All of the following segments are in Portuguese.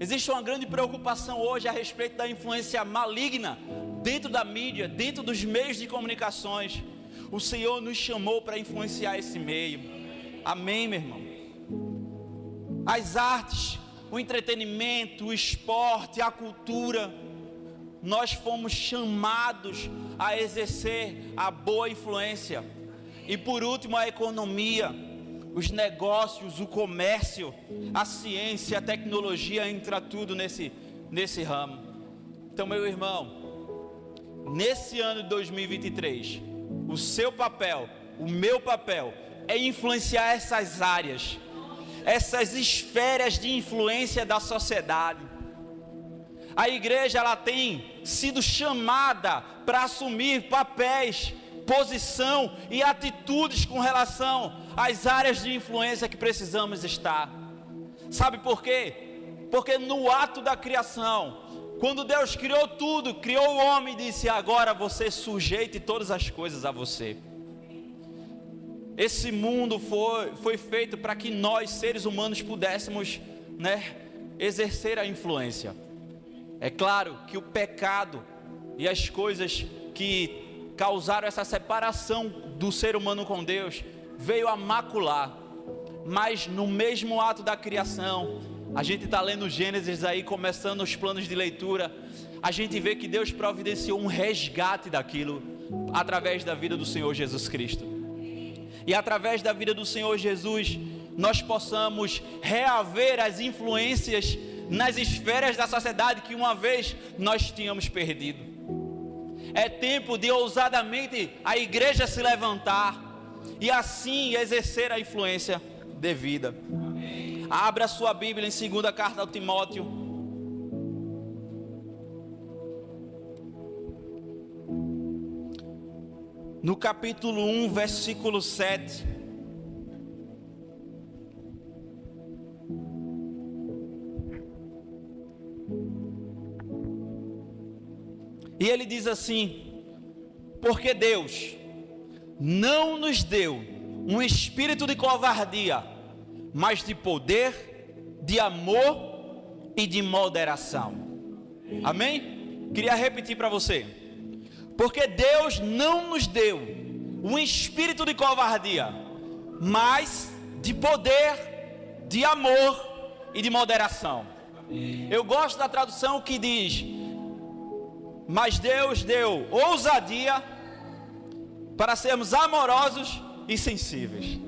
Existe uma grande preocupação hoje a respeito da influência maligna dentro da mídia, dentro dos meios de comunicações. O Senhor nos chamou para influenciar esse meio. Amém, meu irmão? As artes, o entretenimento, o esporte, a cultura, nós fomos chamados a exercer a boa influência. E por último, a economia, os negócios, o comércio, a ciência, a tecnologia, entra tudo nesse ramo. Então, meu irmão, nesse ano de 2023, o seu papel, o meu papel, é influenciar essas áreas, essas esferas de influência da sociedade. A igreja, ela tem sido chamada para assumir papéis, posição e atitudes com relação às áreas de influência que precisamos estar. Sabe por quê? Porque no ato da criação, quando Deus criou tudo, criou o homem e disse: agora você sujeite todas as coisas a você. Esse mundo foi feito para que nós, seres humanos, pudéssemos, exercer a influência. É claro que o pecado e as coisas que causaram essa separação do ser humano com Deus veio a macular. Mas no mesmo ato da criação, a gente está lendo Gênesis aí, começando os planos de leitura, a gente vê que Deus providenciou um resgate daquilo através da vida do Senhor Jesus Cristo. E através da vida do Senhor Jesus, nós possamos reaver as influências nas esferas da sociedade que uma vez nós tínhamos perdido. É tempo de ousadamente a igreja se levantar e assim exercer a influência devida. Amém. Abra sua Bíblia em 2ª carta ao Timóteo. No capítulo 1, versículo 7. E ele diz assim: porque Deus não nos deu um espírito de covardia, mas de poder, de amor e de moderação. Amém? Queria repetir para você. Porque Deus não nos deu um espírito de covardia, mas de poder, de amor e de moderação. Eu gosto da tradução que diz: mas Deus deu ousadia para sermos amorosos e sensíveis.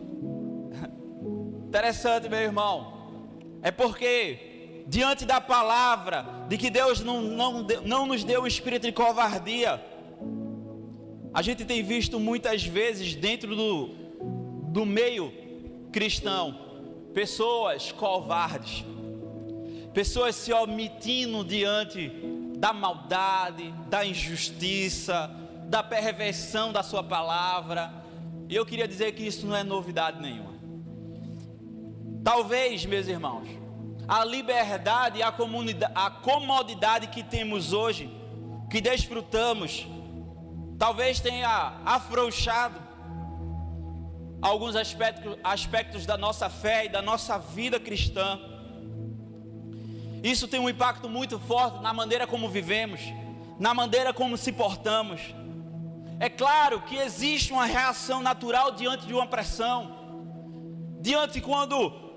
Interessante, meu irmão. É porque diante da palavra de que Deus não nos deu um espírito de covardia, a gente tem visto muitas vezes dentro do meio cristão pessoas covardes, pessoas se omitindo diante da maldade, da injustiça, da perversão da sua palavra. E eu queria dizer que isso não é novidade nenhuma. Talvez, meus irmãos, a liberdade e a comodidade que temos hoje, que desfrutamos, talvez tenha afrouxado alguns aspectos da nossa fé e da nossa vida cristã. Isso tem um impacto muito forte na maneira como vivemos, na maneira como se portamos. É claro que existe uma reação natural diante de uma pressão,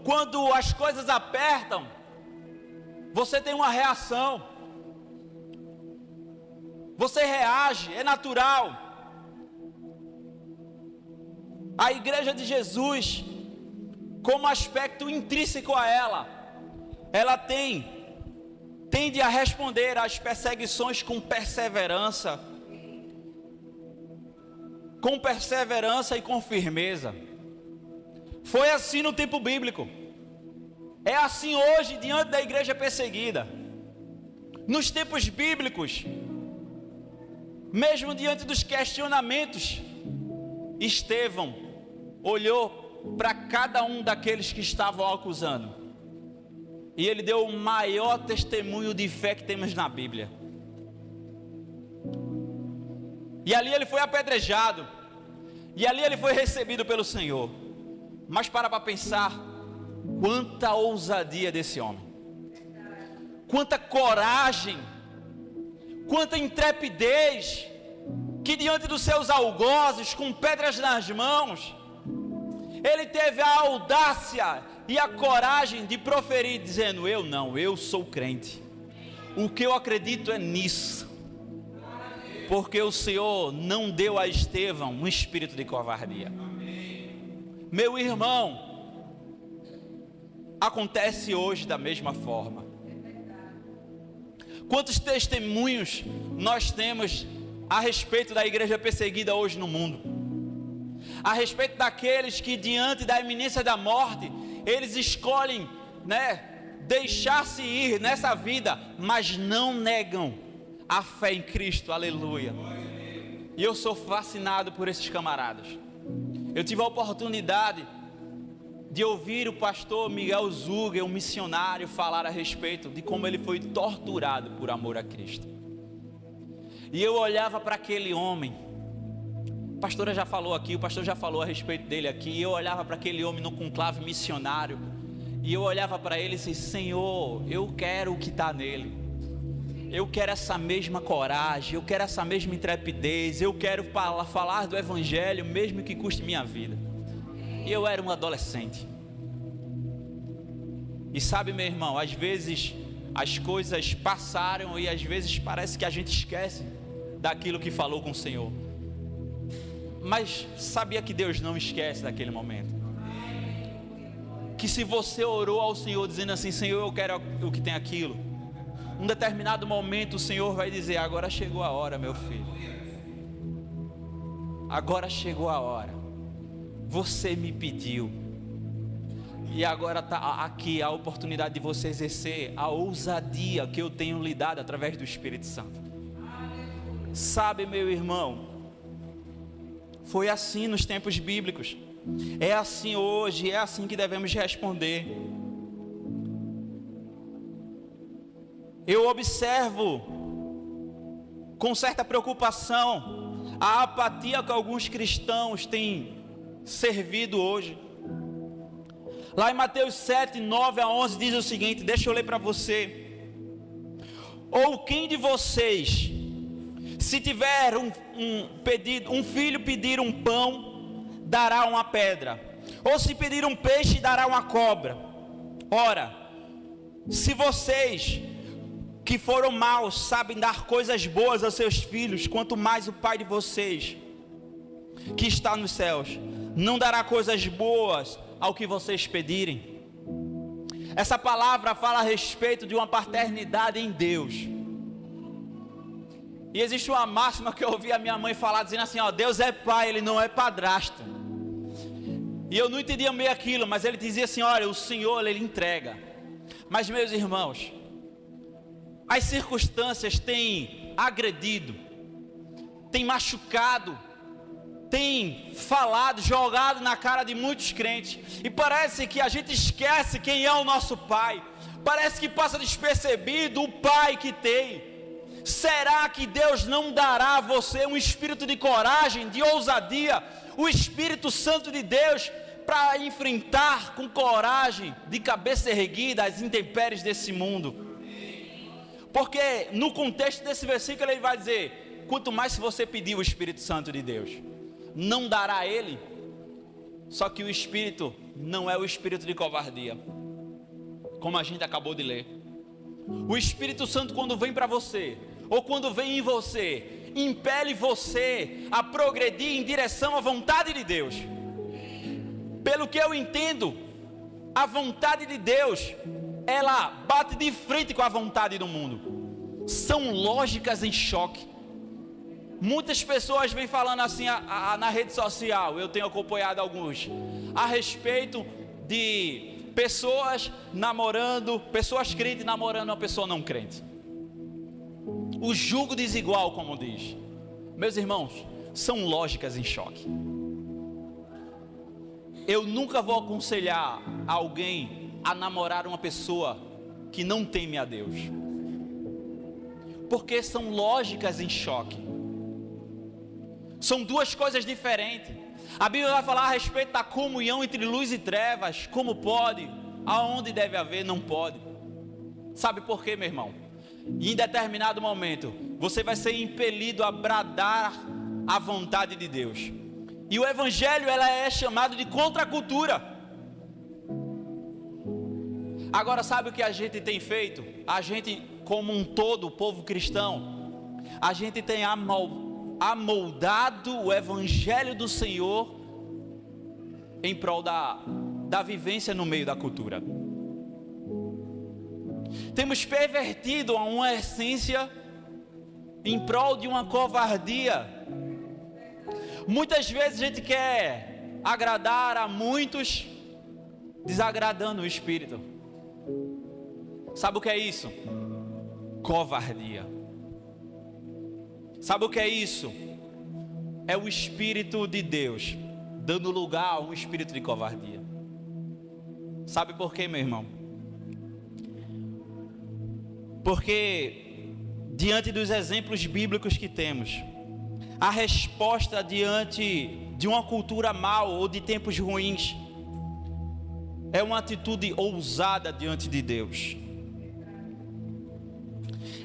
quando as coisas apertam, você tem uma reação, você reage, é natural. A igreja de Jesus, como aspecto intrínseco a ela tende a responder às perseguições com perseverança e com firmeza. Foi assim no tempo bíblico, é assim hoje diante da igreja perseguida. Nos tempos bíblicos, mesmo diante dos questionamentos, Estevão olhou para cada um daqueles que estavam acusando, e ele deu o maior testemunho de fé que temos na Bíblia. E ali ele foi apedrejado, e ali ele foi recebido pelo Senhor. Mas para pensar, quanta ousadia desse homem, quanta coragem, quanta intrepidez, que diante dos seus algozes, com pedras nas mãos, ele teve a audácia e a coragem de proferir, dizendo: eu sou crente, o que eu acredito é nisso, porque o Senhor não deu a Estevão um espírito de covardia. Meu irmão, acontece hoje da mesma forma. Quantos testemunhos nós temos a respeito da igreja perseguida hoje no mundo, a respeito daqueles que diante da iminência da morte, eles escolhem, deixar-se ir nessa vida, mas não negam a fé em Cristo, aleluia. E eu sou fascinado por esses camaradas. Eu tive a oportunidade de ouvir o pastor Miguel Zuger, um missionário, falar a respeito de como ele foi torturado por amor a Cristo. E eu olhava para aquele homem, a pastora já falou aqui, o pastor já falou a respeito dele aqui, e eu olhava para aquele homem no conclave missionário, e eu olhava para ele e disse: Senhor, eu quero o que está nele, eu quero essa mesma coragem, eu quero essa mesma intrepidez, eu quero falar do Evangelho, mesmo que custe minha vida. E eu era um adolescente. E sabe, meu irmão, às vezes as coisas passaram e às vezes parece que a gente esquece daquilo que falou com o Senhor. Mas sabia que Deus não esquece daquele momento? Que se você orou ao Senhor dizendo assim: Senhor, eu quero o que tem aquilo, um determinado momento o Senhor vai dizer: agora chegou a hora, meu filho, agora chegou a hora, você me pediu, e agora está aqui a oportunidade de você exercer a ousadia que eu tenho lhe dado através do Espírito Santo. Sabe, meu irmão, foi assim nos tempos bíblicos, é assim hoje, é assim que devemos responder. Eu observo com certa preocupação a apatia que alguns cristãos têm servido hoje. Lá em Mateus 7, 9 a 11 diz o seguinte, deixa eu ler para você: ou quem de vocês, se tiver um filho pedir um pão, dará uma pedra? Ou se pedir um peixe, dará uma cobra? Ora, se vocês que foram maus sabem dar coisas boas aos seus filhos, quanto mais o Pai de vocês que está nos céus não dará coisas boas ao que vocês pedirem. Essa palavra fala a respeito de uma paternidade em Deus. E existe uma máxima que eu ouvi a minha mãe falar, dizendo assim: Deus é pai, Ele não é padrasto. E eu não entendia meio aquilo, mas Ele dizia assim: olha, o Senhor, Ele entrega. Mas, meus irmãos, as circunstâncias têm agredido, têm machucado, têm falado, jogado na cara de muitos crentes, e parece que a gente esquece quem é o nosso Pai, parece que passa despercebido o Pai que tem. Será que Deus não dará a você um espírito de coragem, de ousadia, o Espírito Santo de Deus, para enfrentar com coragem, de cabeça erguida, as intempéries desse mundo? Porque no contexto desse versículo ele vai dizer: quanto mais se você pedir o Espírito Santo de Deus, não dará a Ele. Só que o Espírito não é o espírito de covardia, como a gente acabou de ler. O Espírito Santo, quando vem para você, ou quando vem em você, impele você a progredir em direção à vontade de Deus. Pelo que eu entendo, a vontade de Deus, ela bate de frente com a vontade do mundo. São lógicas em choque. Muitas pessoas vêm falando assim na rede social, eu tenho acompanhado alguns, a respeito de pessoas namorando, pessoas crentes namorando uma pessoa não crente. O jugo desigual, como diz. Meus irmãos, são lógicas em choque. Eu nunca vou aconselhar alguém a namorar uma pessoa que não teme a Deus, porque são lógicas em choque. São duas coisas diferentes. A Bíblia vai falar a respeito da comunhão entre luz e trevas. Como pode? Aonde deve haver? Não pode. Sabe por quê, meu irmão? Em determinado momento, você vai ser impelido a bradar a vontade de Deus. E o evangelho, ela é chamado de contracultura. Agora, sabe o que a gente tem feito? A gente, como um todo, o povo cristão, a gente tem amoldado o evangelho do Senhor em prol da vivência no meio da cultura. Temos pervertido uma essência em prol de uma covardia. Muitas vezes a gente quer agradar a muitos, desagradando o Espírito. Sabe o que é isso? Covardia. Sabe o que é isso? É o Espírito de Deus dando lugar a um espírito de covardia. Sabe por quê, meu irmão? Porque diante dos exemplos bíblicos que temos, a resposta diante de uma cultura mal ou de tempos ruins é uma atitude ousada diante de Deus.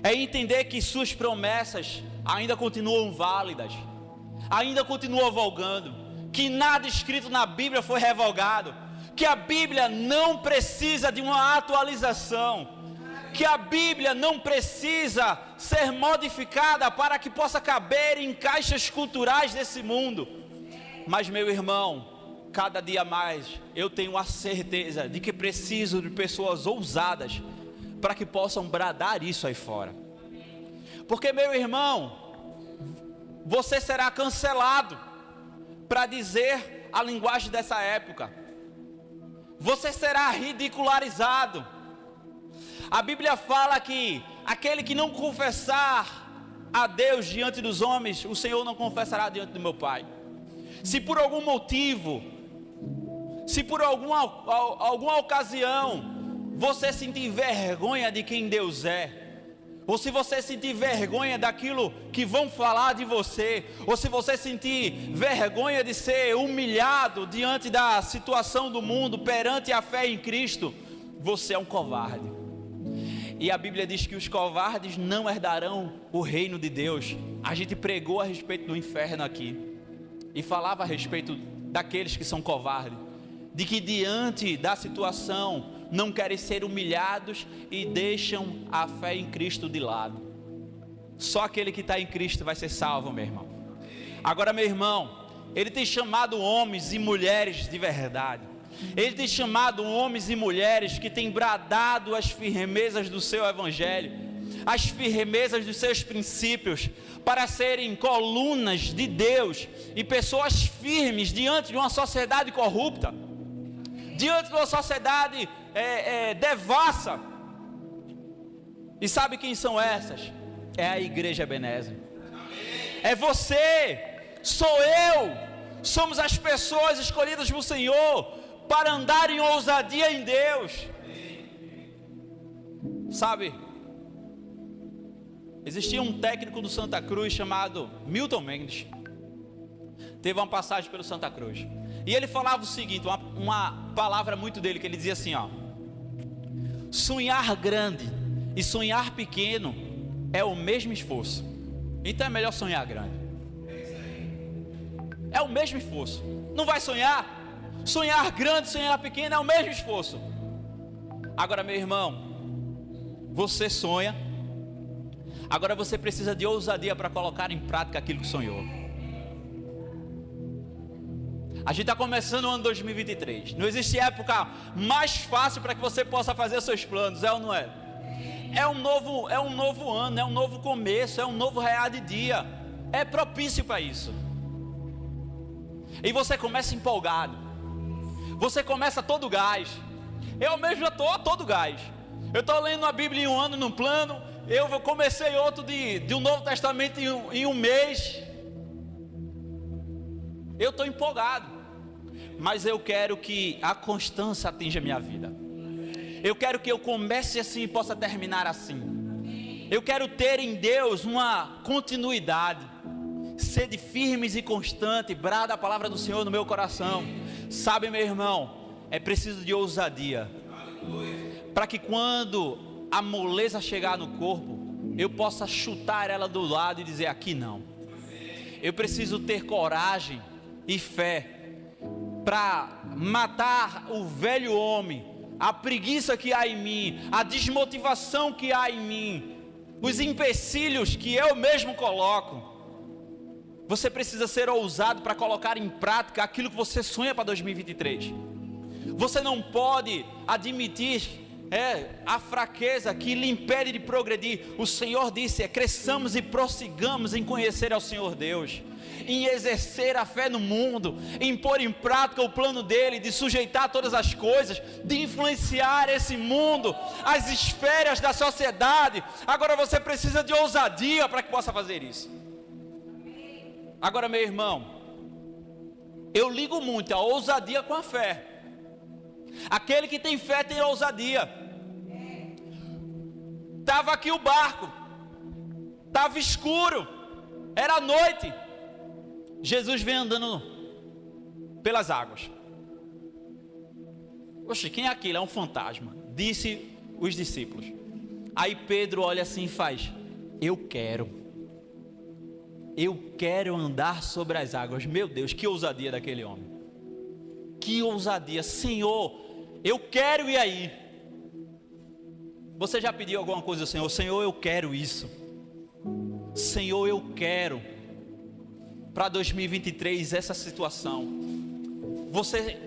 É entender que suas promessas ainda continuam válidas, ainda continuam volgando, que nada escrito na Bíblia foi revogado, que a Bíblia não precisa de uma atualização, que a Bíblia não precisa ser modificada para que possa caber em caixas culturais desse mundo. Mas, meu irmão, cada dia mais eu tenho a certeza de que preciso de pessoas ousadas para que possam bradar isso aí fora. Porque, meu irmão, você será cancelado para dizer a linguagem dessa época. Você será ridicularizado. A Bíblia fala que aquele que não confessar a Deus diante dos homens, o Senhor não confessará diante do meu Pai. Se por algum motivo, se por alguma ocasião você sentir vergonha de quem Deus é, ou se você sentir vergonha daquilo que vão falar de você, ou se você sentir vergonha de ser humilhado diante da situação do mundo, perante a fé em Cristo, você é um covarde. E a Bíblia diz que os covardes não herdarão o reino de Deus. A gente pregou a respeito do inferno aqui, e falava a respeito daqueles que são covardes, de que diante da situação não querem ser humilhados e deixam a fé em Cristo de lado. Só aquele que está em Cristo vai ser salvo, meu irmão. Agora, meu irmão, Ele tem chamado homens e mulheres de verdade. Ele tem chamado homens e mulheres que têm bradado as firmezas do seu evangelho, as firmezas dos seus princípios, para serem colunas de Deus e pessoas firmes diante de uma sociedade corrupta, diante de uma sociedade devassa. E sabe quem são essas? É a Igreja Ebenezer. É você, sou eu, somos as pessoas escolhidas pelo Senhor para andar em ousadia em Deus. Sabe, existia um técnico do Santa Cruz chamado Milton Mendes. Teve uma passagem pelo Santa Cruz, e ele falava o seguinte, uma palavra muito dele, que ele dizia assim, ó: sonhar grande e sonhar pequeno é o mesmo esforço. Então é melhor sonhar grande. É o mesmo esforço. Não vai sonhar grande, sonhar pequeno é o mesmo esforço. Agora, meu irmão, você sonha, agora você precisa de ousadia para colocar em prática aquilo que sonhou. A gente está começando o ano 2023. Não existe época mais fácil para que você possa fazer seus planos, é ou não é? É um novo ano, é um novo começo, é um novo real de dia. É propício para isso. E você começa empolgado. Você começa todo gás. Eu mesmo já estou todo gás. Eu estou lendo a Bíblia em um ano, num plano. Eu comecei outro de um Novo Testamento em um mês. Eu estou empolgado, mas eu quero que a constância atinja a minha vida. Eu quero que eu comece assim e possa terminar assim. Eu quero ter em Deus uma continuidade. Sede firmes e constante, brada a palavra do Senhor no meu coração. Sabe, meu irmão, é preciso de ousadia, para que quando a moleza chegar no corpo, eu possa chutar ela do lado e dizer: aqui não. Eu preciso ter coragem e fé para matar o velho homem, a preguiça que há em mim, a desmotivação que há em mim, os empecilhos que eu mesmo coloco. Você precisa ser ousado para colocar em prática aquilo que você sonha para 2023. Você não pode admitir a fraqueza que lhe impede de progredir. O Senhor disse: cresçamos e prossigamos em conhecer ao Senhor Deus, em exercer a fé no mundo, em pôr em prática o plano dele, de sujeitar todas as coisas, de influenciar esse mundo, as esferas da sociedade. Agora você precisa de ousadia para que possa fazer isso. Agora, meu irmão, eu ligo muito a ousadia com a fé. Aquele que tem fé tem ousadia. Estava aqui o barco, estava escuro, era noite. Jesus vem andando pelas águas. Oxe, quem é aquele? É um fantasma, disse os discípulos. Aí Pedro olha assim e faz: eu quero andar sobre as águas. Meu Deus, que ousadia daquele homem, que ousadia. Senhor, eu quero ir aí. Você já pediu alguma coisa ao Senhor? Senhor, eu quero isso. Senhor, eu quero para 2023 essa situação.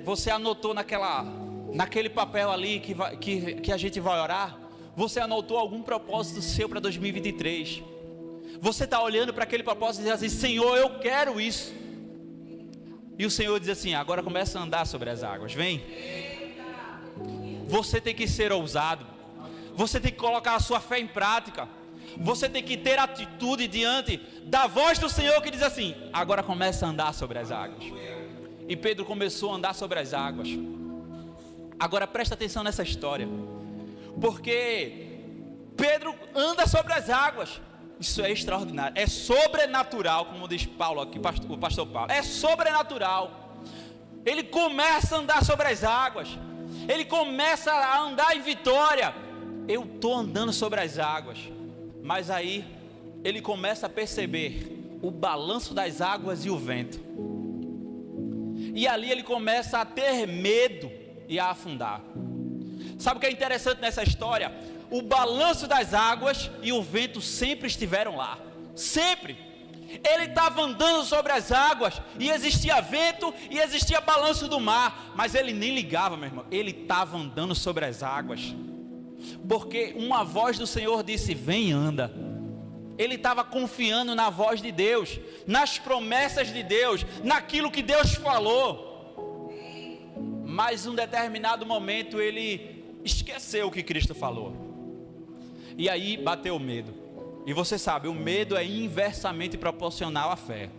Você anotou naquele papel ali que a gente vai orar? Você anotou algum propósito seu para 2023? Você está olhando para aquele propósito e diz assim: Senhor, eu quero isso. E o Senhor diz assim: agora começa a andar sobre as águas, vem. Você tem que ser ousado, você tem que colocar a sua fé em prática, você tem que ter atitude diante da voz do Senhor que diz assim: agora começa a andar sobre as águas. E Pedro começou a andar sobre as águas. Agora presta atenção nessa história, porque Pedro anda sobre as águas. Isso é extraordinário, é sobrenatural, como diz Paulo aqui, o pastor Paulo. É sobrenatural. Ele começa a andar sobre as águas, ele começa a andar em vitória. Eu estou andando sobre as águas. Mas aí ele começa a perceber o balanço das águas e o vento. E ali ele começa a ter medo e a afundar. Sabe o que é interessante nessa história? O balanço das águas e o vento sempre estiveram lá. Sempre. Ele estava andando sobre as águas e existia vento e existia balanço do mar. Mas ele nem ligava, meu irmão. Ele estava andando sobre as águas, porque uma voz do Senhor disse: vem, anda. Ele estava confiando na voz de Deus, nas promessas de Deus, naquilo que Deus falou. Mas em um determinado momento ele esqueceu o que Cristo falou. E aí bateu o medo. E você sabe, o medo é inversamente proporcional à fé.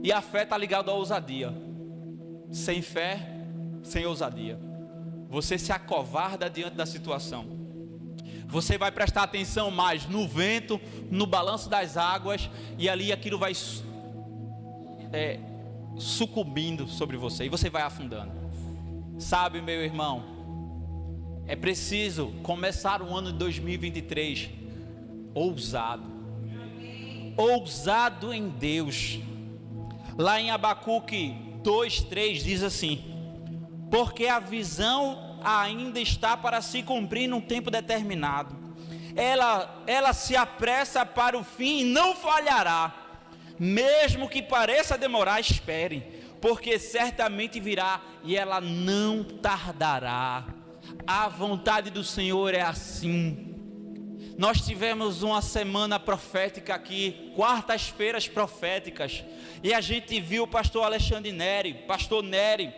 E a fé está ligada à ousadia. Sem fé, sem ousadia, você se acovarda diante da situação. Você vai prestar atenção mais no vento, no balanço das águas, e ali aquilo vai sucumbindo sobre você, e você vai afundando. Sabe, meu irmão, é preciso começar o ano de 2023 ousado em Deus. Lá em Abacuque 2:3 diz assim: porque a visão ainda está para se cumprir num tempo determinado, ela se apressa para o fim e não falhará. Mesmo que pareça demorar, espere, porque certamente virá e ela não tardará. A vontade do Senhor é assim. Nós tivemos uma semana profética aqui, quartas-feiras proféticas, e a gente viu o pastor Alexandre Neri, pastor Neri,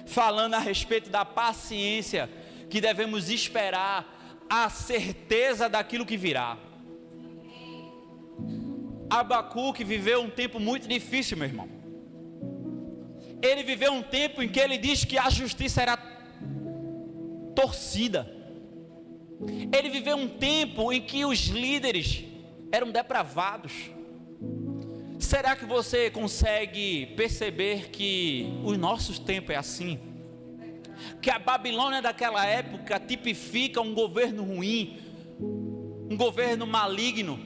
falando a respeito da paciência, que devemos esperar a certeza daquilo que virá. Abacuque viveu um tempo muito difícil, meu irmão. Ele viveu um tempo em que ele diz que a justiça era torcida. Ele viveu um tempo em que os líderes eram depravados. Será que você consegue perceber que o nosso tempo é assim? que a Babilônia daquela época tipifica um governo ruim, um governo maligno.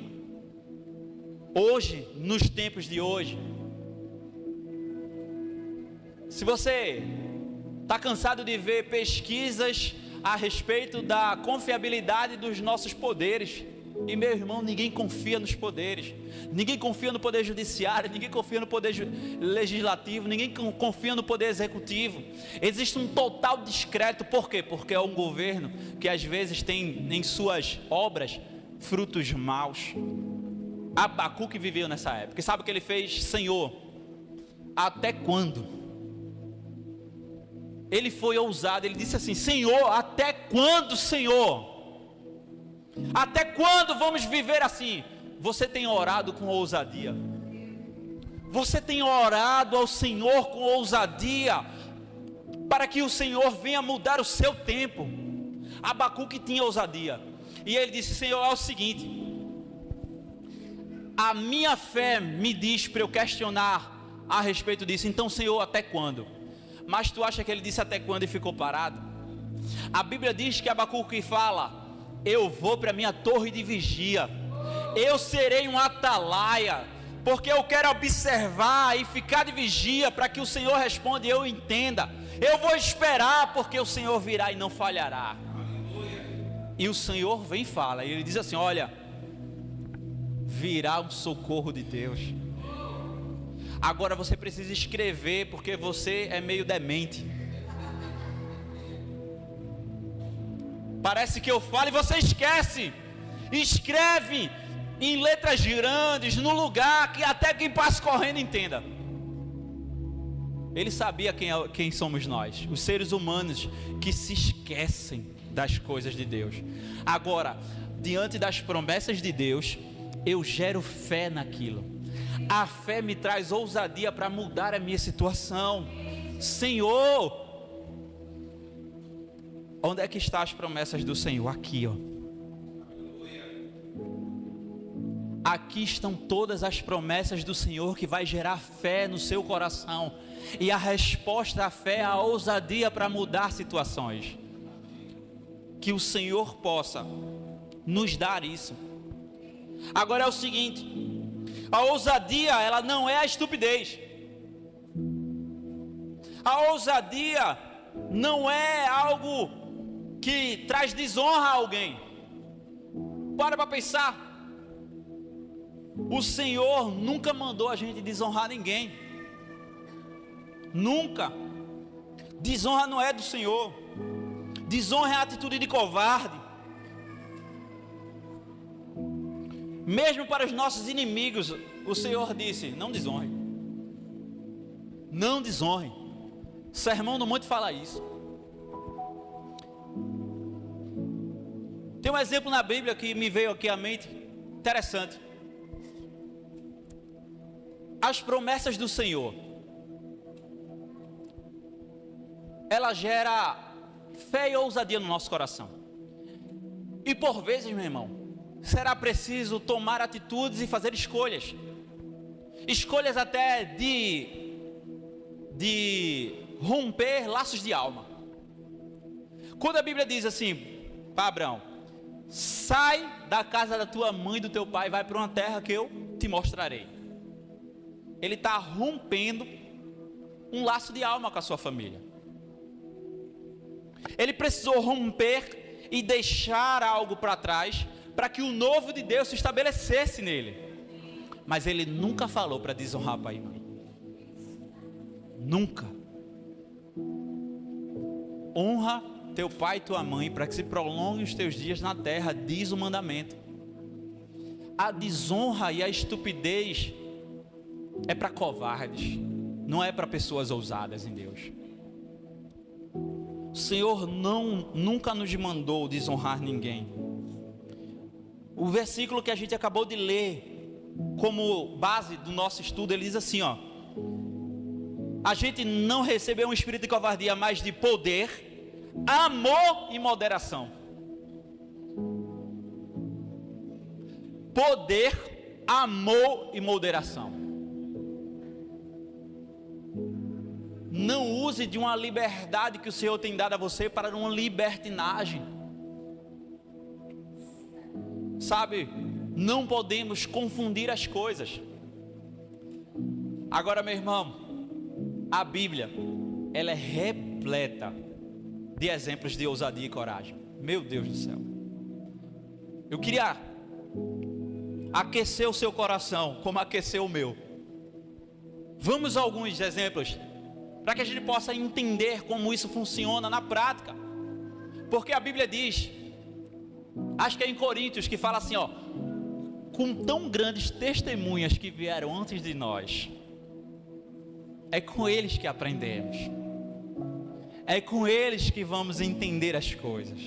Hoje, nos tempos de hoje, se você está cansado de ver pesquisas a respeito da confiabilidade dos nossos poderes, e meu irmão, ninguém confia nos poderes, ninguém confia no poder judiciário, ninguém confia no poder legislativo, ninguém confia no poder executivo. Existe um total descrédito. Por quê? Porque é um governo que às vezes tem em suas obras frutos maus. Abacuque viveu nessa época, e sabe o que ele fez? Senhor, até quando? Ele foi ousado, ele disse assim: Senhor, até quando, Senhor? Até quando vamos viver assim? Você tem orado com ousadia? Você tem orado ao Senhor com ousadia, para que o Senhor venha mudar o seu tempo? Abacuque tinha ousadia, e ele disse: Senhor, é o seguinte, a minha fé me diz para eu questionar a respeito disso. Então, Senhor, até quando? Mas tu acha que ele disse até quando e ficou parado? A Bíblia diz que Abacuque fala: eu vou para a minha torre de vigia, eu serei um atalaia, porque eu quero observar e ficar de vigia, para que o Senhor responda e eu entenda. Eu vou esperar, porque o Senhor virá e não falhará. E o Senhor vem e fala, e ele diz assim: olha, virá um socorro de Deus. Agora você precisa escrever, porque você é meio demente. Parece que eu falo e você esquece. Escreve em letras grandes, no lugar que até quem passa correndo entenda. Ele sabia quem somos nós, os seres humanos que se esquecem das coisas de Deus. Agora, diante das promessas de Deus, eu gero fé naquilo. A fé me traz ousadia para mudar a minha situação. Senhor, onde é que estão as promessas do Senhor? Aqui, ó. Aqui estão todas as promessas do Senhor, que vai gerar fé no seu coração. E a resposta à fé é a ousadia para mudar situações. Que o Senhor possa nos dar isso. Agora é o seguinte: a ousadia, ela não é a estupidez. A ousadia não é algo que traz desonra a alguém. Para pensar. O Senhor nunca mandou a gente desonrar ninguém. Nunca. Desonra não é do Senhor. Desonra é a atitude de covarde. Mesmo para os nossos inimigos, o Senhor disse: não desonre. Não desonre. Sermão do Monte fala isso. Tem um exemplo na Bíblia que me veio aqui à mente, interessante. As promessas do Senhor, ela gera fé e ousadia no nosso coração. E por vezes, meu irmão, será preciso tomar atitudes e fazer escolhas. Escolhas até de romper laços de alma. Quando a Bíblia diz assim para Abraão: sai da casa da tua mãe e do teu pai, vai para uma terra que eu te mostrarei. Ele está rompendo um laço de alma com a sua família. Ele precisou romper e deixar algo para trás, para que o novo de Deus se estabelecesse nele. Mas ele nunca falou para desonrar pai e mãe. Nunca. Honra teu pai e tua mãe, para que se prolonguem os teus dias na terra, diz o mandamento. A desonra e a estupidez é para covardes, não é para pessoas ousadas em Deus. O Senhor nunca nos mandou desonrar ninguém. O versículo que a gente acabou de ler, como base do nosso estudo, ele diz assim, ó: a gente não recebeu um espírito de covardia, mas de poder, amor e moderação. Poder, amor e moderação. Não use use de uma liberdade que o Senhor tem dado a você para uma libertinagem. Sabe, não podemos confundir as coisas. Agora, meu irmão, a Bíblia, ela é repleta de exemplos de ousadia e coragem. Meu Deus do céu. Eu queria aquecer o seu coração, como aqueceu o meu. Vamos a alguns exemplos, para que a gente possa entender como isso funciona na prática. Porque a Bíblia diz, acho que é em Coríntios, que fala assim, ó: com tão grandes testemunhas que vieram antes de nós, é com eles que aprendemos, é com eles que vamos entender as coisas.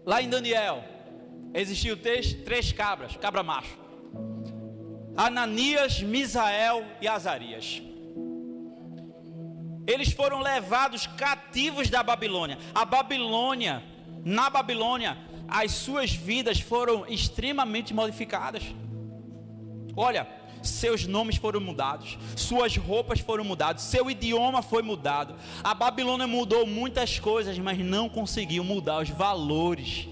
Lá em Daniel, existiam três cabras, cabra macho: Ananias, Misael e Azarias. Eles foram levados cativos da Babilônia. Na Babilônia, as suas vidas foram extremamente modificadas. Olha, seus nomes foram mudados, suas roupas foram mudadas, seu idioma foi mudado. A Babilônia mudou muitas coisas, mas não conseguiu mudar os valores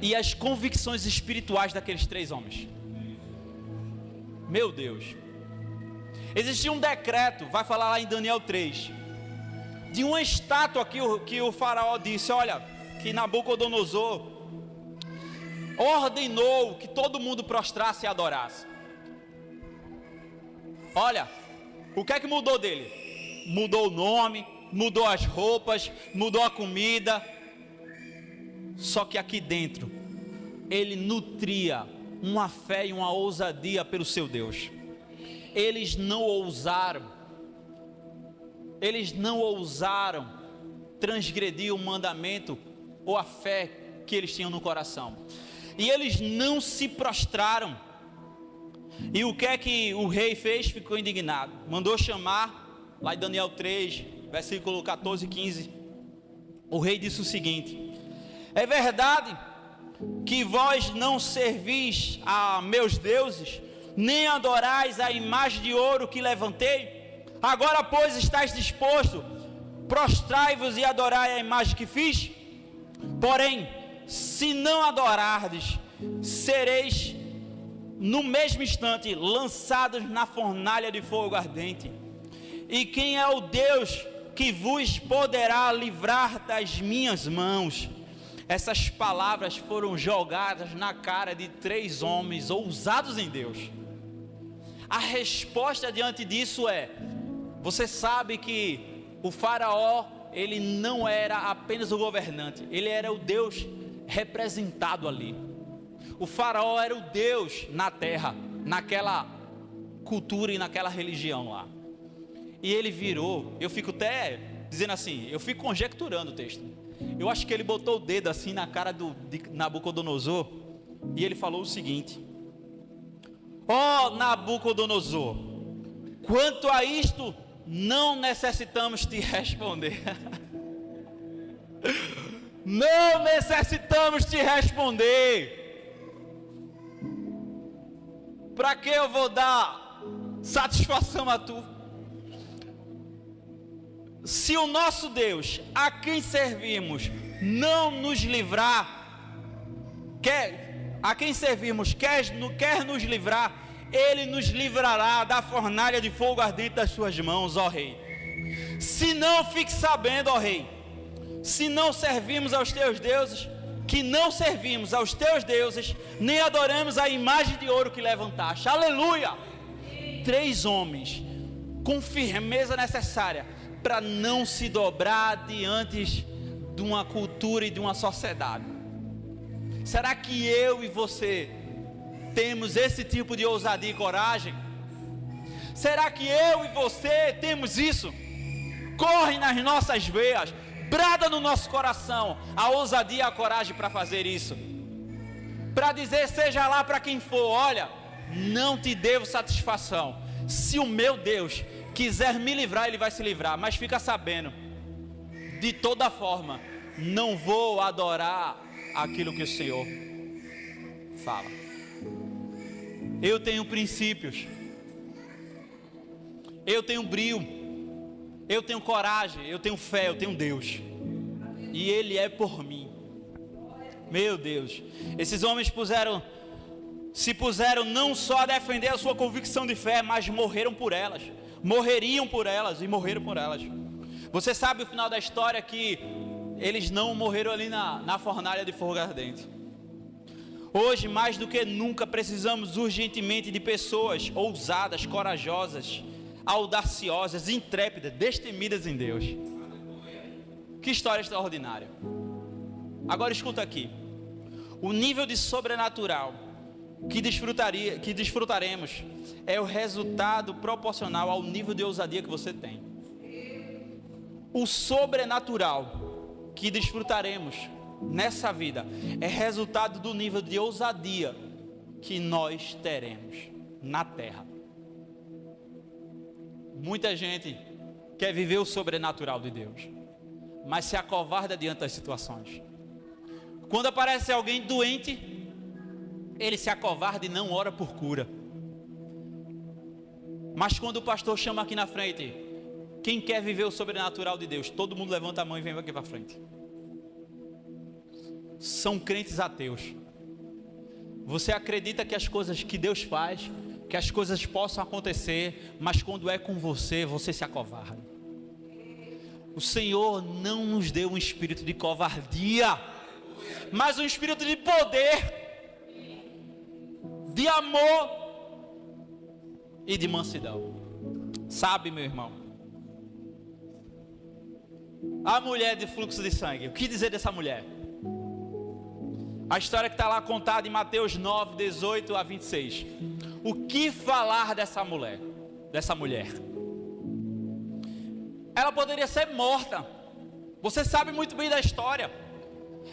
e as convicções espirituais daqueles 3 homens. Meu Deus. Existia um decreto, vai falar lá em Daniel 3, de uma estátua que o faraó disse, olha, que Nabucodonosor ordenou que todo mundo prostrasse e adorasse. Olha, o que é que mudou dele? Mudou o nome, mudou as roupas, mudou a comida. Só que aqui dentro, ele nutria uma fé e uma ousadia pelo seu Deus. Eles não ousaram transgredir o mandamento ou a fé que eles tinham no coração. E eles não se prostraram. E o que é que o rei fez? Ficou indignado. Mandou chamar, lá em Daniel 3, versículo 14 e 15. O rei disse o seguinte: é verdade que vós não servis a meus deuses, nem adorais a imagem de ouro que levantei? Agora, pois, estáis disposto, prostrai-vos e adorai a imagem que fiz? Porém, se não adorardes, sereis no mesmo instante lançados na fornalha de fogo ardente. E quem é o Deus que vos poderá livrar das minhas mãos? Essas palavras foram jogadas na cara de 3 homens ousados em Deus. A resposta diante disso é: você sabe que o faraó, ele não era apenas o governante, ele era o Deus representado ali. O faraó era o Deus na terra, naquela cultura e naquela religião lá. E ele virou, eu fico até dizendo assim, eu fico conjecturando o texto. Eu acho que ele botou o dedo assim na cara de Nabucodonosor e ele falou o seguinte: ó Nabucodonosor, quanto a isto, não necessitamos te responder. Não necessitamos te responder. Para que eu vou dar satisfação a tu? Se o nosso Deus, a quem servimos, não nos livrar, quer nos livrar, Ele nos livrará da fornalha de fogo ardente das suas mãos, ó Rei. Se não, fique sabendo, ó Rei, se não servimos aos teus deuses, que não servimos aos teus deuses, nem adoramos a imagem de ouro que levantaste. Aleluia! 3 homens com firmeza necessária para não se dobrar diante de uma cultura e de uma sociedade. Será que eu e você temos esse tipo de ousadia e coragem? Será que eu e você temos isso? Corre nas nossas veias, brada no nosso coração a ousadia e a coragem para fazer isso, para dizer, seja lá para quem for, olha, não te devo satisfação. Se o meu Deus quiser me livrar, Ele vai se livrar, mas fica sabendo, de toda forma, não vou adorar aquilo que o Senhor fala. Eu tenho princípios, eu tenho brio, eu tenho coragem, eu tenho fé, eu tenho Deus. E Ele é por mim. Meu Deus, esses homens se puseram não só a defender a sua convicção de fé, mas morreram por elas. Morreriam por elas e morreram por elas. Você sabe o final da história, que eles não morreram ali na fornalha de fogo ardente. Hoje, mais do que nunca, precisamos urgentemente de pessoas ousadas, corajosas, audaciosas, intrépidas, destemidas em Deus. Que história extraordinária. Agora escuta aqui. O nível de sobrenatural que desfrutaremos é o resultado proporcional ao nível de ousadia que você tem. O sobrenatural que desfrutaremos nessa vida é resultado do nível de ousadia que nós teremos na terra. Muita gente quer viver o sobrenatural de Deus, mas se acovarda diante das situações. Quando aparece alguém doente, ele se acovarda e não ora por cura. Mas quando o pastor chama aqui na frente, quem quer viver o sobrenatural de Deus, todo mundo levanta a mão e vem aqui para frente. São crentes ateus. Você acredita que as coisas que Deus faz, que as coisas possam acontecer, mas quando é com você, você se acovarda. O Senhor não nos deu um espírito de covardia, mas um espírito de poder, de amor e de mansidão. Sabe, meu irmão, a mulher de fluxo de sangue, o que dizer dessa mulher? A história que está lá contada em Mateus 9, 18 a 26. O que falar dessa mulher? Ela poderia ser morta. Você sabe muito bem da história.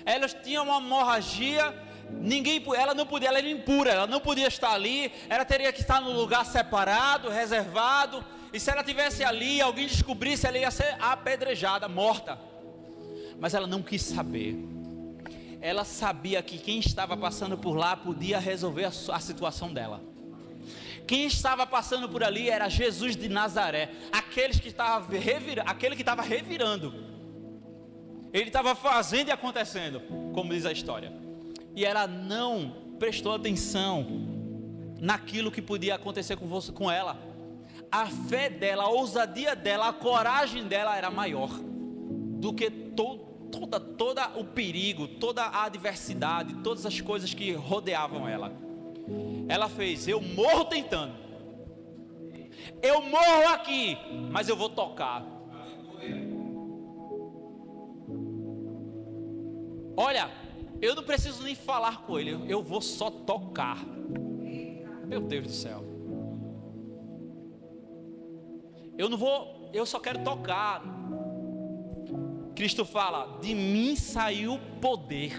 Ela tinha uma hemorragia. Ela não podia, ela era impura, ela não podia estar ali. Ela teria que estar num lugar separado, reservado. E se ela estivesse ali, alguém descobrisse, ela ia ser apedrejada, morta. Mas ela não quis saber. Ela sabia que quem estava passando por lá podia resolver a situação dela. Quem estava passando por ali era Jesus de Nazaré, aquele que estava revirando. Ele estava fazendo e acontecendo, como diz a história. E ela não prestou atenção naquilo que podia acontecer com ela. A fé dela, a ousadia dela, a coragem dela era maior do que todo o perigo, toda a adversidade, todas as coisas que rodeavam ela. Ela fez: eu morro tentando, eu morro aqui, mas eu vou tocar. Olha, eu não preciso nem falar com ele, eu vou só tocar. Meu Deus do céu. Eu só quero tocar. Cristo fala: de mim saiu poder,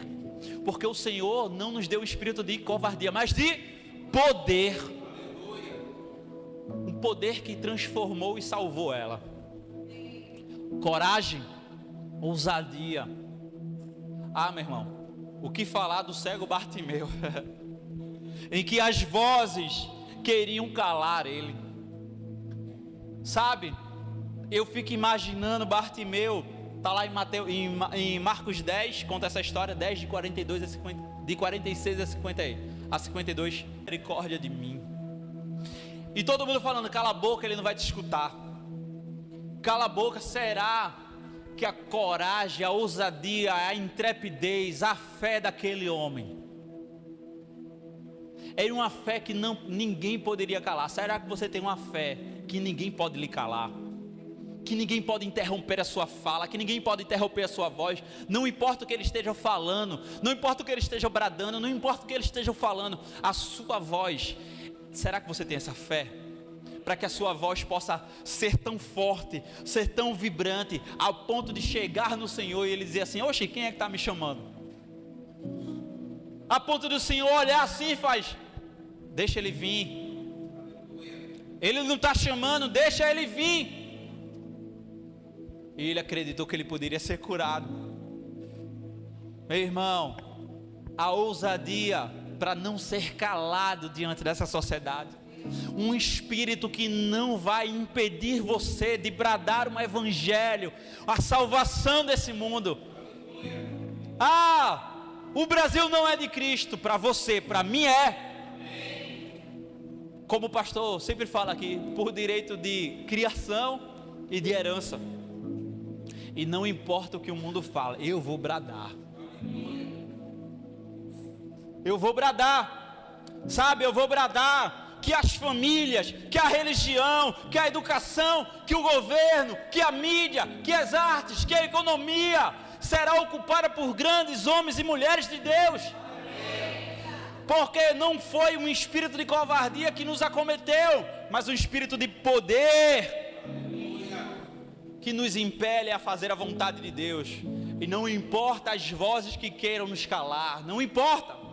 porque o Senhor não nos deu o espírito de covardia, mas de poder. Um poder que transformou e salvou ela. Coragem, ousadia. Ah, meu irmão, o que falar do cego Bartimeu, em que as vozes queriam calar ele. Sabe, eu fico imaginando Bartimeu. Está lá em Marcos 10, conta essa história, 10 de 42 a 50, de 46 a 52, misericórdia de mim. E todo mundo falando: cala a boca, ele não vai te escutar. Cala a boca. Será que a coragem, a ousadia, a intrepidez, a fé daquele homem era uma fé que ninguém poderia calar? Será que você tem uma fé que ninguém pode lhe calar? Que ninguém pode interromper a sua fala, que ninguém pode interromper a sua voz, não importa o que ele esteja falando, não importa o que ele esteja bradando, não importa o que ele esteja falando, a sua voz, será que você tem essa fé? Para que a sua voz possa ser tão forte, ser tão vibrante, ao ponto de chegar no Senhor e ele dizer assim: oxe, quem é que está me chamando? A ponto do Senhor olhar assim e faz: deixa ele vir, ele não está chamando, deixa ele vir. E ele acreditou que ele poderia ser curado. Meu irmão, a ousadia para não ser calado diante dessa sociedade. um espírito que não vai impedir você de bradar um evangelho, a salvação desse mundo. O Brasil não é de Cristo. Para você, para mim é. Como o pastor sempre fala aqui, por direito de criação e de herança. E não importa o que o mundo fala, eu vou bradar. Eu vou bradar, sabe, eu vou bradar que as famílias, que a religião, que a educação, que o governo, que a mídia, que as artes, que a economia será ocupada por grandes homens e mulheres de Deus. Porque não foi um espírito de covardia que nos acometeu, mas um espírito de poder que nos impele a fazer a vontade de Deus. E não importa as vozes que queiram nos calar, não importa.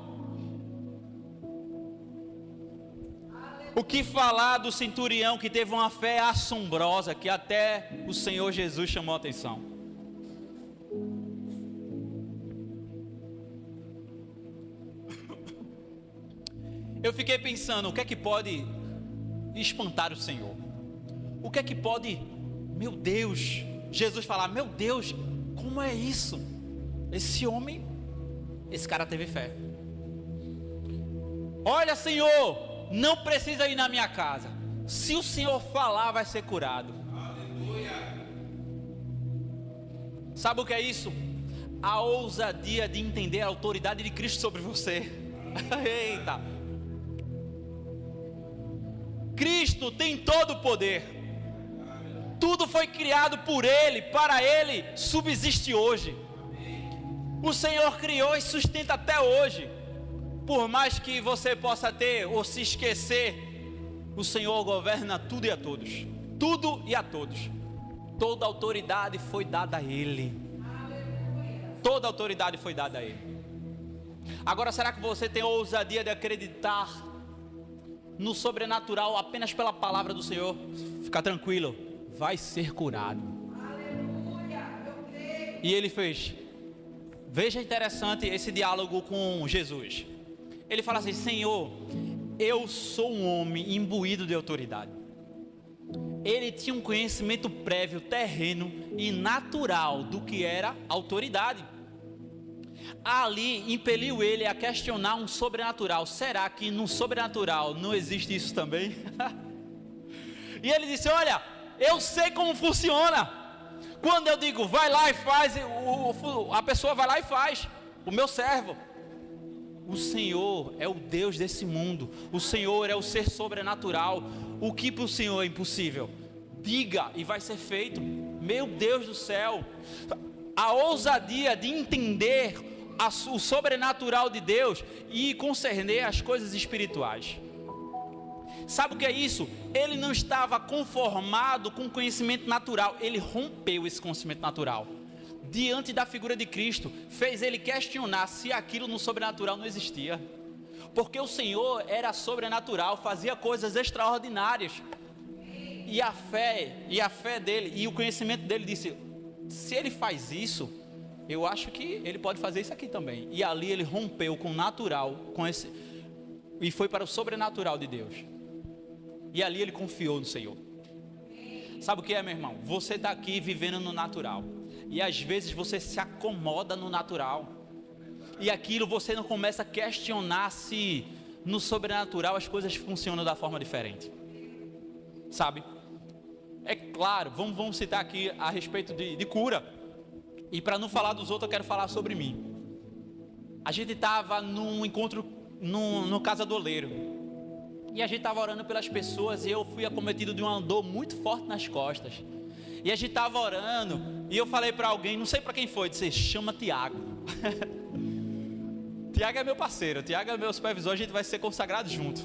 O que falar do centurião que teve uma fé assombrosa, que até o Senhor Jesus chamou a atenção? Eu fiquei pensando, o que é que pode espantar o Senhor? O que é que pode, meu Deus, Jesus falar, meu Deus, como é isso? Esse homem, esse cara teve fé. Olha, Senhor, não precisa ir na minha casa. Se o Senhor falar, vai ser curado. Aleluia. Sabe o que é isso? A ousadia de entender a autoridade de Cristo sobre você. Eita! Cristo tem todo o poder. Tudo foi criado por Ele, para Ele subsiste hoje. O Senhor criou e sustenta até hoje. Por mais que você possa ter ou se esquecer, o Senhor governa tudo e a todos. Tudo e a todos. Toda autoridade foi dada a Ele. Toda autoridade foi dada a Ele. Agora, será que você tem a ousadia de acreditar no sobrenatural apenas pela palavra do Senhor? Fica tranquilo, vai ser curado. E ele fez. Veja interessante esse diálogo com Jesus. Ele fala assim, Senhor, eu sou um homem imbuído de autoridade. Ele tinha um conhecimento prévio, terreno e natural do que era autoridade. Ali impeliu ele a questionar um sobrenatural. Será que no sobrenatural não existe isso também? E ele disse, olha, eu sei como funciona. Quando eu digo, vai lá e faz, a pessoa vai lá e faz. O meu servo. O Senhor é o Deus desse mundo. O Senhor é o ser sobrenatural. O que para o Senhor é impossível? Diga e vai ser feito. Meu Deus do céu. A ousadia de entender o sobrenatural de Deus e concerner as coisas espirituais. Sabe o que é isso? Ele não estava conformado com o conhecimento natural. Ele rompeu esse conhecimento natural. Diante da figura de Cristo, fez ele questionar se aquilo no sobrenatural não existia. Porque o Senhor era sobrenatural, fazia coisas extraordinárias. E a fé dele, e o conhecimento dele disse, se ele faz isso, eu acho que ele pode fazer isso aqui também. E ali ele rompeu com o natural, e foi para o sobrenatural de Deus. E ali ele confiou no Senhor. Sabe o que é, meu irmão? Você está aqui vivendo no natural. E às vezes você se acomoda no natural. E aquilo você não começa a questionar se no sobrenatural as coisas funcionam da forma diferente. Sabe? É claro, vamos citar aqui a respeito de cura. E para não falar dos outros, eu quero falar sobre mim. A gente estava num encontro no Casa do Oleiro. E a gente estava orando pelas pessoas e eu fui acometido de uma dor muito forte nas costas. E a gente estava orando e eu falei para alguém, não sei para quem foi, disse, chama Tiago. Tiago é meu parceiro, Tiago é meu supervisor, a gente vai ser consagrado junto.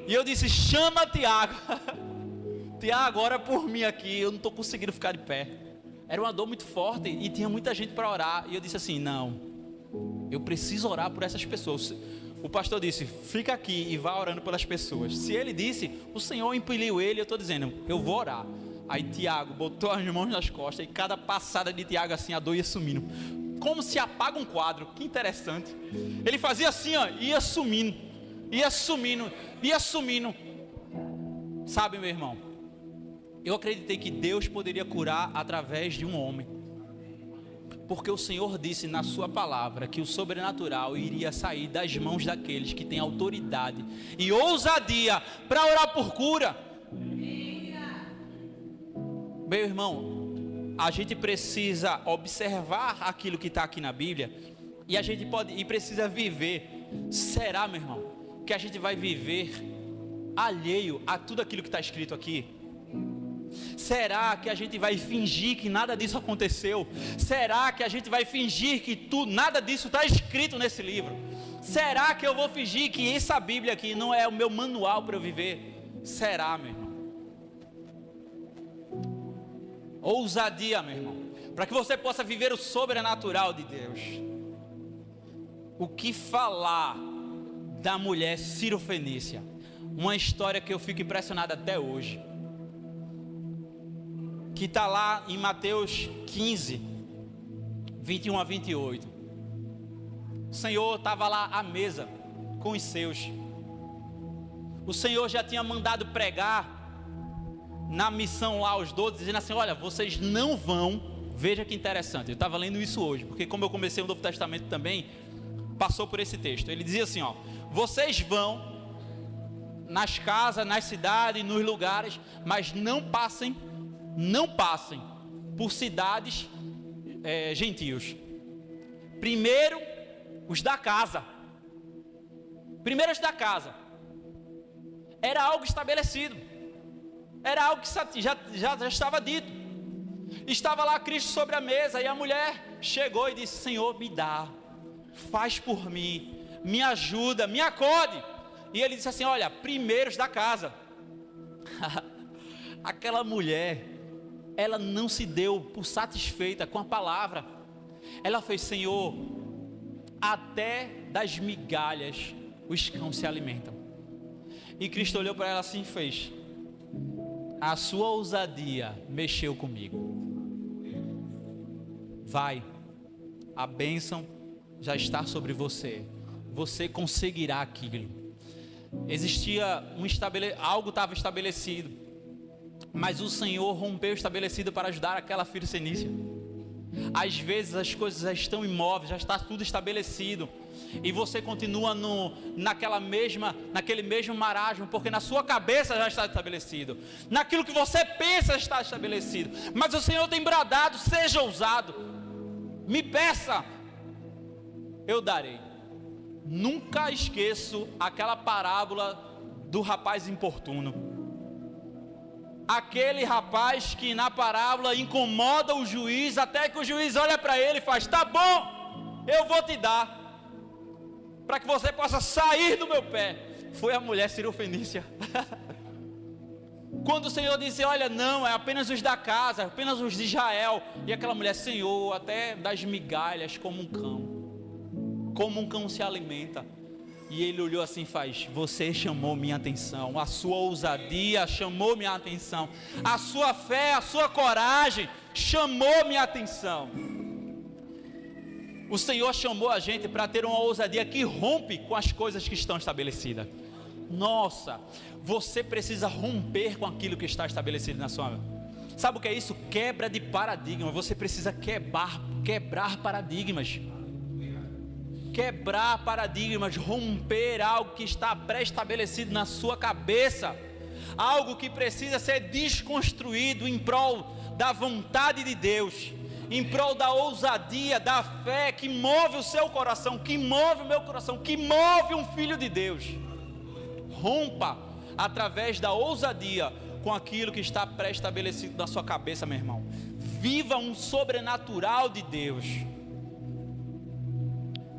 E eu disse, chama Tiago. Tiago, ora por mim aqui, eu não estou conseguindo ficar de pé. Era uma dor muito forte e tinha muita gente para orar. E eu disse assim, não, eu preciso orar por essas pessoas. O pastor disse, fica aqui e vá orando pelas pessoas. Se ele disse, o Senhor impeliu ele, eu estou dizendo, eu vou orar. Aí Tiago botou as mãos nas costas e cada passada de Tiago assim, a dor ia sumindo. Como se apaga um quadro, que interessante. Ele fazia assim, ó, ia sumindo, ia sumindo, ia sumindo. Sabe, meu irmão, eu acreditei que Deus poderia curar através de um homem, porque o Senhor disse na sua palavra que o sobrenatural iria sair das mãos daqueles que têm autoridade e ousadia para orar por cura. Meu irmão, a gente precisa observar aquilo que está aqui na Bíblia e a gente precisa viver. Será, meu irmão, que a gente vai viver alheio a tudo aquilo que está escrito aqui? Será que a gente vai fingir que nada disso aconteceu? Será que a gente vai fingir que nada disso está escrito nesse livro? Será que eu vou fingir que essa Bíblia aqui não é o meu manual para eu viver? Será, meu irmão? Ousadia, meu irmão, para que você possa viver o sobrenatural de Deus. O que falar da mulher Cirofenícia? Uma história que eu fico impressionado até hoje, que está lá em Mateus 15, 21 a 28. O Senhor estava lá à mesa com os seus. O Senhor já tinha mandado pregar na missão lá aos 12, dizendo assim: olha, vocês não vão. Veja que interessante, eu estava lendo isso hoje, porque como eu comecei o Novo Testamento também, passou por esse texto. Ele dizia assim, ó: vocês vão nas casas, nas cidades, nos lugares, mas não passem por cidades gentios. Primeiro os da casa. Era algo estabelecido, era algo que já estava dito. Estava lá Cristo sobre a mesa, e a mulher chegou e disse: Senhor, me dá, faz por mim, me ajuda, me acode. E ele disse assim: olha, primeiros da casa. Aquela mulher, ela não se deu por satisfeita com a palavra. Ela fez: Senhor, até das migalhas os cães se alimentam. E Cristo olhou para ela assim e fez: a sua ousadia mexeu comigo. Vai, a bênção já está sobre você. Você conseguirá aquilo. Existia algo estava estabelecido, mas o Senhor rompeu o estabelecido para ajudar aquela Cirofenícia. Às vezes as coisas já estão imóveis, já está tudo estabelecido, e você continua naquele mesmo marasmo, porque na sua cabeça já está estabelecido, naquilo que você pensa já está estabelecido. Mas o Senhor tem bradado: seja ousado, me peça, eu darei. Nunca esqueço aquela parábola do rapaz importuno. Aquele rapaz que na parábola incomoda o juiz, até que o juiz olha para ele e faz: tá bom, eu vou te dar, para que você possa sair do meu pé. Foi a mulher Cirofenícia. Quando o Senhor disse: olha, não, é apenas os da casa, apenas os de Israel. E aquela mulher: Senhor, até das migalhas como um cão se alimenta. E ele olhou assim e faz: você chamou minha atenção, a sua ousadia chamou minha atenção, a sua fé, a sua coragem chamou minha atenção. O Senhor chamou a gente para ter uma ousadia que rompe com as coisas que estão estabelecidas. Nossa, você precisa romper com aquilo que está estabelecido na sua vida. Sabe o que é isso? Quebra de paradigma. Você precisa quebrar paradigmas. Quebrar paradigmas, romper algo que está pré-estabelecido na sua cabeça, algo que precisa ser desconstruído em prol da vontade de Deus, em prol da ousadia, da fé que move o seu coração, que move o meu coração, que move um filho de Deus. Rompa através da ousadia com aquilo que está pré-estabelecido na sua cabeça, meu irmão. Viva um sobrenatural de Deus.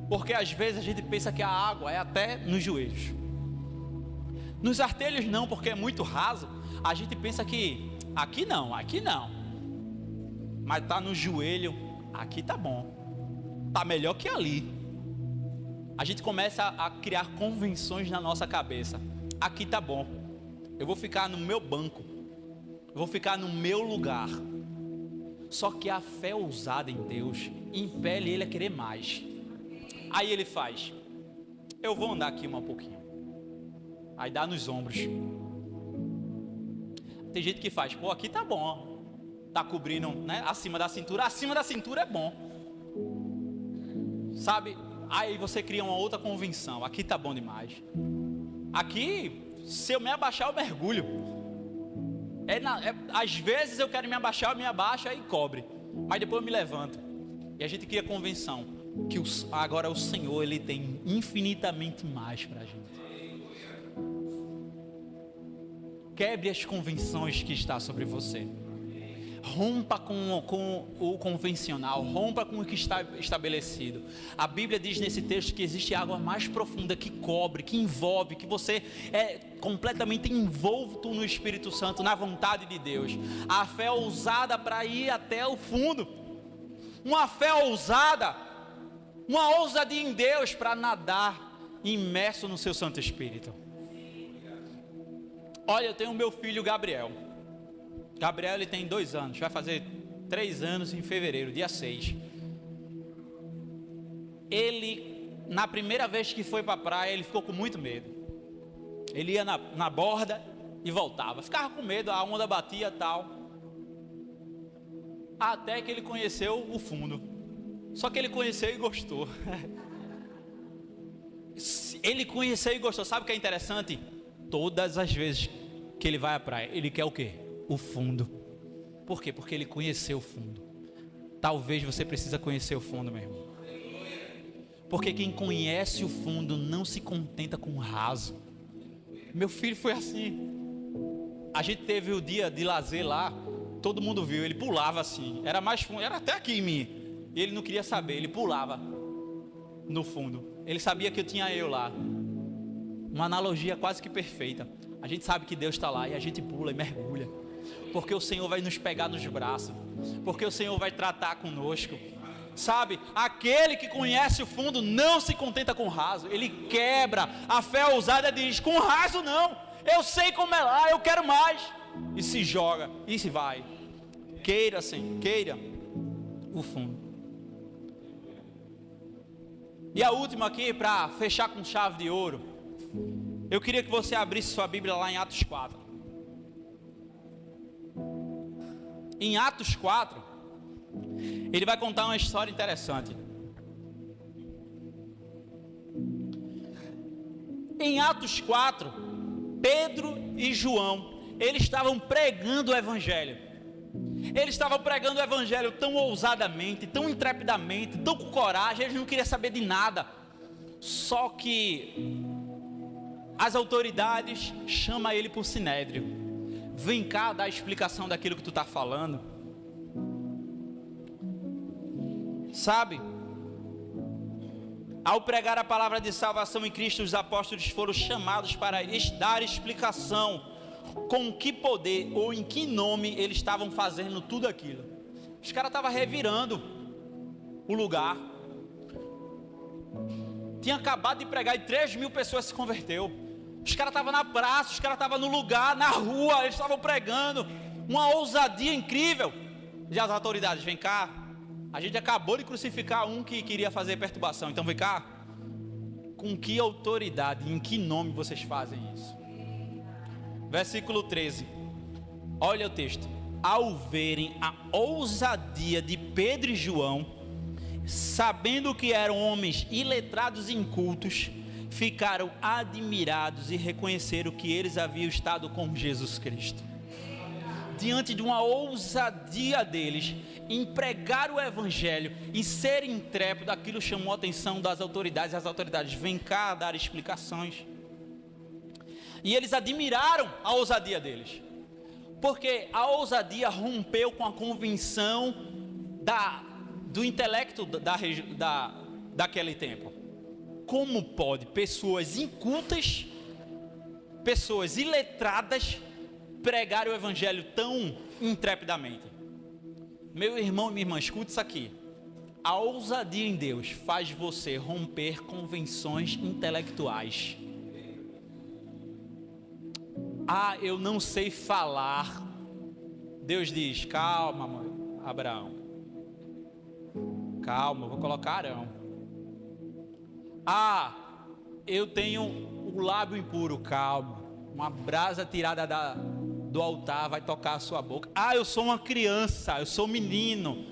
Porque às vezes a gente pensa que a água é até nos joelhos. Nos artelhos não, porque é muito raso. A gente pensa que aqui não. Mas está no joelho, aqui está bom. Está melhor que ali. A gente começa a criar convenções na nossa cabeça. Aqui está bom. Eu vou ficar no meu banco. Eu vou ficar no meu lugar. Só que a fé ousada em Deus impele ele a querer mais. Aí ele faz: eu vou andar aqui um pouquinho. Aí dá nos ombros. Tem gente que faz, pô, aqui tá bom, tá cobrindo, né, acima da cintura é bom, sabe? Aí você cria uma outra convenção, aqui tá bom demais, aqui, se eu me abaixar eu mergulho, às vezes eu quero me abaixar, eu me abaixo aí cobre, mas depois eu me levanto, e a gente cria convenção, que agora o Senhor, Ele tem infinitamente mais para a gente. Quebre as convenções que está sobre você. Rompa com o convencional, rompa com o que está estabelecido. A Bíblia diz nesse texto que existe água mais profunda que cobre, que envolve, que você é completamente envolto no Espírito Santo, na vontade de Deus. A fé ousada para ir até o fundo. Uma fé ousada, uma ousadia em Deus para nadar imerso no seu Santo Espírito. Olha, eu tenho o meu filho Gabriel. Gabriel, ele tem 2 anos, vai fazer 3 anos em fevereiro, dia 6. Ele, na primeira vez que foi para a praia, ele ficou com muito medo. Ele ia na borda e voltava, ficava com medo, a onda batia e tal. Até que ele conheceu o fundo. Só que ele conheceu e gostou. Ele conheceu e gostou. Sabe o que é interessante? Todas as vezes que ele vai à praia, ele quer o quê? O fundo. Por quê? Porque ele conheceu o fundo. Talvez você precisa conhecer o fundo, meu irmão. Porque quem conhece o fundo não se contenta com o raso. Meu filho foi assim. A gente teve o dia de lazer lá. Todo mundo viu, ele pulava assim. Era mais fundo, era até aqui em mim. E ele não queria saber, ele pulava no fundo. Ele sabia que eu tinha eu lá. Uma analogia quase que perfeita. A gente sabe que Deus está lá e a gente pula e mergulha. Porque o Senhor vai nos pegar nos braços. Porque o Senhor vai tratar conosco. Sabe, aquele que conhece o fundo não se contenta com o raso. Ele quebra. A fé ousada diz, com raso não. Eu sei como é lá, eu quero mais. E se joga, e se vai. Queira o fundo. E a última aqui, para fechar com chave de ouro. Eu queria que você abrisse sua Bíblia lá em Atos 4. Em Atos 4, ele vai contar uma história interessante. Em Atos 4, Pedro e João, eles estavam pregando o Evangelho. Eles estavam pregando o Evangelho tão ousadamente, tão intrepidamente, tão com coragem, eles não queriam saber de nada. Só que as autoridades chamam ele para o sinédrio. Vem cá dar a explicação daquilo que tu está falando. Sabe? Ao pregar a palavra de salvação em Cristo, os apóstolos foram chamados para dar explicação com que poder ou em que nome eles estavam fazendo tudo aquilo. Os caras estavam revirando o lugar. Tinha acabado de pregar e 3.000 pessoas se converteu. Os caras estavam na praça, os caras estavam no lugar, na rua, eles estavam pregando. Uma ousadia incrível. E as autoridades, vem cá. A gente acabou de crucificar um que queria fazer perturbação. Então vem cá. Com que autoridade, em que nome vocês fazem isso? Versículo 13. Olha o texto. Ao verem a ousadia de Pedro e João, sabendo que eram homens iletrados e incultos, ficaram admirados e reconheceram que eles haviam estado com Jesus Cristo. Diante de uma ousadia deles em pregar o Evangelho e ser intrépido, aquilo chamou a atenção das autoridades. As autoridades, vem cá dar explicações. E eles admiraram a ousadia deles, porque a ousadia rompeu com a convenção do intelecto daquele tempo. Como pode pessoas incultas, pessoas iletradas, pregar o Evangelho tão intrepidamente? Meu irmão e minha irmã, escute isso aqui. A ousadia em Deus faz você romper convenções intelectuais. Ah, eu não sei falar. Deus diz, calma, mãe, Abraão. Calma, vou colocar Arão. Ah, eu tenho o lábio impuro, calma. Uma brasa tirada do altar vai tocar a sua boca. Ah, eu sou uma criança, eu sou um menino.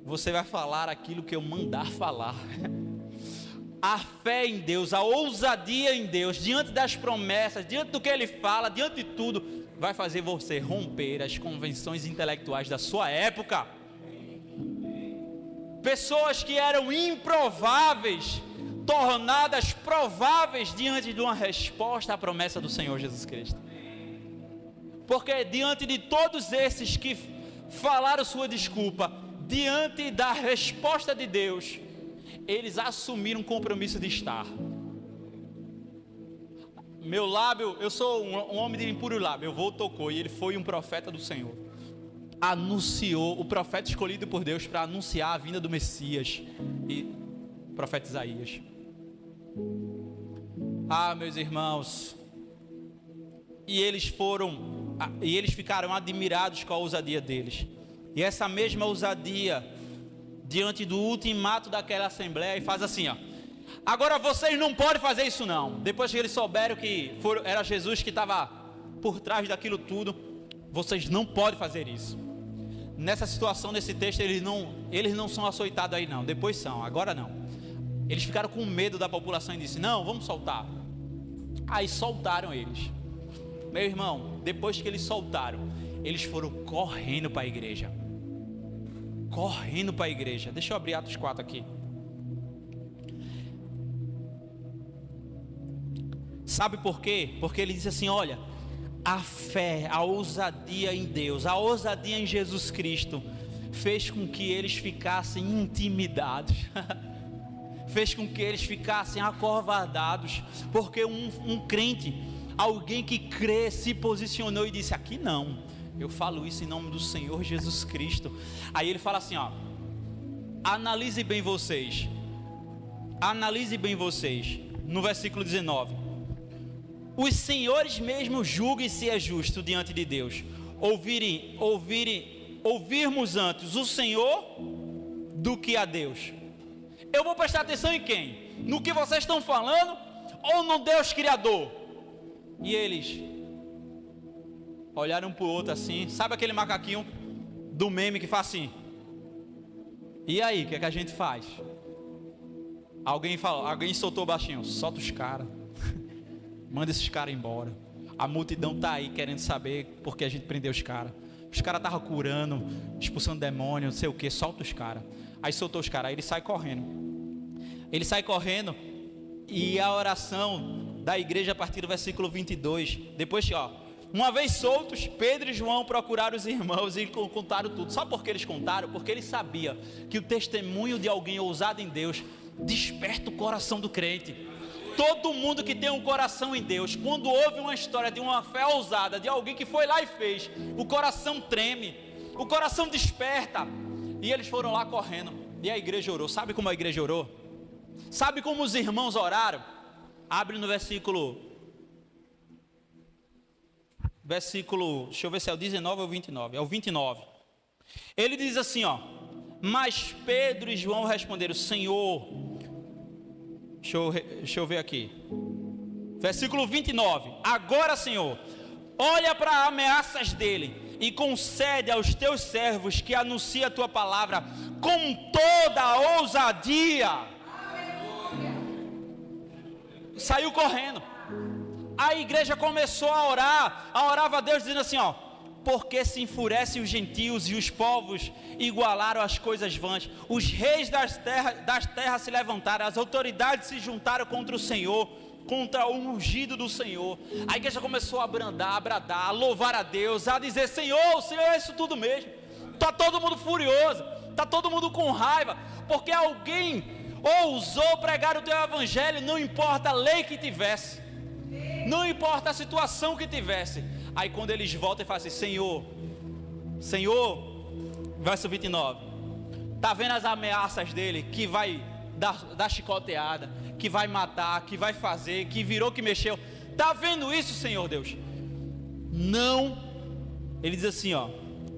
Você vai falar aquilo que eu mandar falar. A fé em Deus, a ousadia em Deus, diante das promessas, diante do que Ele fala, diante de tudo, vai fazer você romper as convenções intelectuais da sua época. Pessoas que eram improváveis, tornadas prováveis diante de uma resposta à promessa do Senhor Jesus Cristo. Porque diante de todos esses que falaram sua desculpa, diante da resposta de Deus, eles assumiram um compromisso de estar. Meu lábio, eu sou um homem de impuro lábio, tocou, e ele foi um profeta do Senhor. Anunciou, o profeta escolhido por Deus para anunciar a vinda do Messias, e o profeta Isaías. Ah, meus irmãos, e eles ficaram admirados com a ousadia deles. E essa mesma ousadia, diante do ultimato daquela assembleia, e faz assim, ó: agora vocês não podem fazer isso não. Depois que eles souberam que era Jesus que estava por trás daquilo tudo, vocês não podem fazer isso. Nessa situação, nesse texto, eles não são açoitados aí não, depois são, agora não. Eles ficaram com medo da população e disseram: não, vamos soltar. Aí soltaram eles. Meu irmão, depois que eles soltaram, eles foram correndo para a igreja. Correndo para a igreja. Deixa eu abrir Atos 4 aqui. Sabe por quê? Porque ele disse assim: olha, a fé, a ousadia em Deus, a ousadia em Jesus Cristo fez com que eles ficassem intimidados. Fez com que eles ficassem acovardados. Porque um crente, alguém que crê, se posicionou e disse: aqui não, eu falo isso em nome do Senhor Jesus Cristo. Aí ele fala assim, ó: analise bem vocês, no versículo 19: os senhores mesmo julguem se é justo diante de Deus ouvirmos antes o Senhor do que a Deus. Eu vou prestar atenção em quem? No que vocês estão falando ou no Deus Criador? E eles olharam um para o outro assim. Sabe aquele macaquinho do meme que faz assim? E aí, o que é que a gente faz? Alguém soltou baixinho: solta os caras. Manda esses caras embora. A multidão está aí querendo saber porque a gente prendeu os caras. Os caras estavam curando, expulsando demônio, não sei o que. Solta os caras. Aí soltou os caras. Aí ele sai correndo. E a oração da igreja a partir do versículo 22. Depois, uma vez soltos, Pedro e João procuraram os irmãos e contaram tudo. Sabe por que eles contaram? Porque eles sabiam que o testemunho de alguém ousado em Deus desperta o coração do crente. Todo mundo que tem um coração em Deus, quando ouve uma história de uma fé ousada, de alguém que foi lá e fez, o coração treme, o coração desperta. E eles foram lá correndo, e a igreja orou. Sabe como a igreja orou? Sabe como os irmãos oraram? Abre no versículo, deixa eu ver se é o 19 ou 29, é o 29. Ele diz assim, ó: mas Pedro e João responderam: Senhor, deixa eu ver aqui, versículo 29, agora, Senhor, olha para as ameaças dele e concede aos teus servos que anunciem a tua palavra com toda a ousadia. Saiu correndo. A igreja começou a orar, orava a Deus dizendo assim, ó: porque se enfurecem os gentios e os povos igualaram as coisas vãs. Os reis das terras se levantaram, as autoridades se juntaram contra o Senhor, contra o ungido do Senhor. A igreja começou a bradar, a louvar a Deus, a dizer: Senhor, é isso tudo mesmo. Está todo mundo furioso, está todo mundo com raiva, porque alguém ousou pregar o teu evangelho, não importa a lei que tivesse, não importa a situação que tivesse. Aí quando eles voltam e falam assim: Senhor, verso 29, está vendo as ameaças dele, que vai dar chicoteada, que vai matar, que vai fazer, que virou, que mexeu, está vendo isso, Senhor Deus? Não, ele diz assim, ó: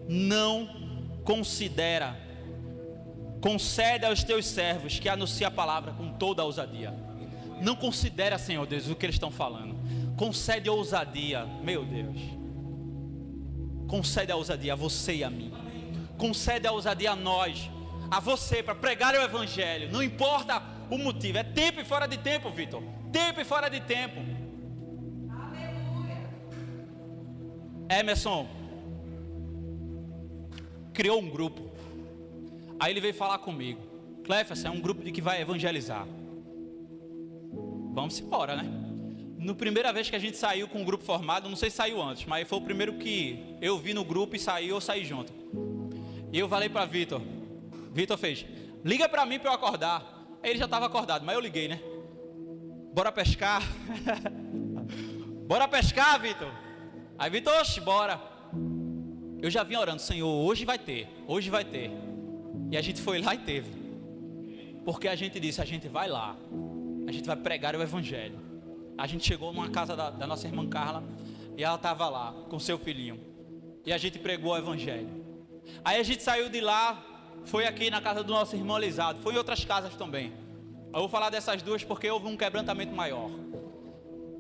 não concede aos teus servos que anunciem a palavra com toda a ousadia. Não considera, Senhor Deus, o que eles estão falando. Concede ousadia, meu Deus. concede a ousadia a você e a mim. Concede a ousadia a nós, a você, para pregar o evangelho. Não importa o motivo, é tempo e fora de tempo, Vitor. Tempo e fora de tempo. Emerson criou um grupo. Aí ele veio falar comigo: Cleferson, é um grupo de que vai evangelizar. Vamos embora, né? Na primeira vez que a gente saiu com o grupo formado, não sei se saiu antes, mas foi o primeiro que eu vi no grupo e saiu, eu saí junto. E eu falei para Vitor. Vitor fez: liga para mim para eu acordar. Aí ele já estava acordado, mas eu liguei, né? Bora pescar. Bora pescar, Vitor. Aí Vitor, oxe, bora. Eu já vinha orando: Senhor, hoje vai ter, hoje vai ter. E a gente foi lá e teve. Porque a gente disse: a gente vai lá, a gente vai pregar o evangelho. A gente chegou numa casa da nossa irmã Carla, e ela estava lá com seu filhinho, e a gente pregou o evangelho. Aí a gente saiu de lá, foi aqui na casa do nosso irmão Lisado, foi em outras casas também. Eu vou falar dessas duas porque houve um quebrantamento maior.